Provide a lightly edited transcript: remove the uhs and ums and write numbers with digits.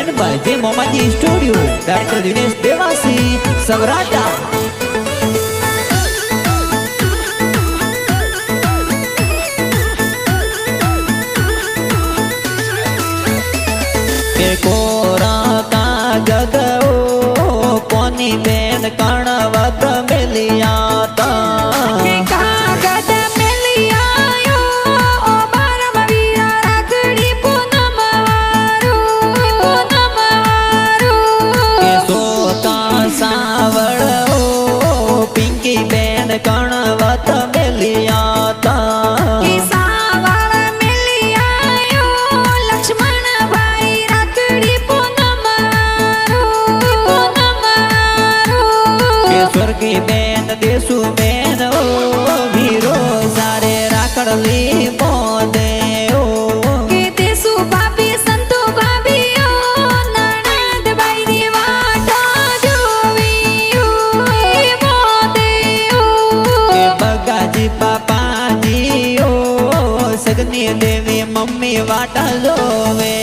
Present by जे मोमाजी studio director Dinesh Dewasi सवराटा कोरा कागद ओ कोनी बेन कणवत मिलिया ता कागद मिलिया यो ओ बारम वीरा राखड़ी पूनम वारो के सोता सावड़ ओ पिंकी बेन कणवत मिलिया ता स्वर्गी बेन देसु बेन ओ वीरो सारे राखड़ली मोदे ओ के देसु भाभी संतो भाभी ओ ननद बाई री वाटा जोवी ओ मोदे ओ के बगाजी पापाजी ओ सगनी देवी मम्मी वाटा जोवे।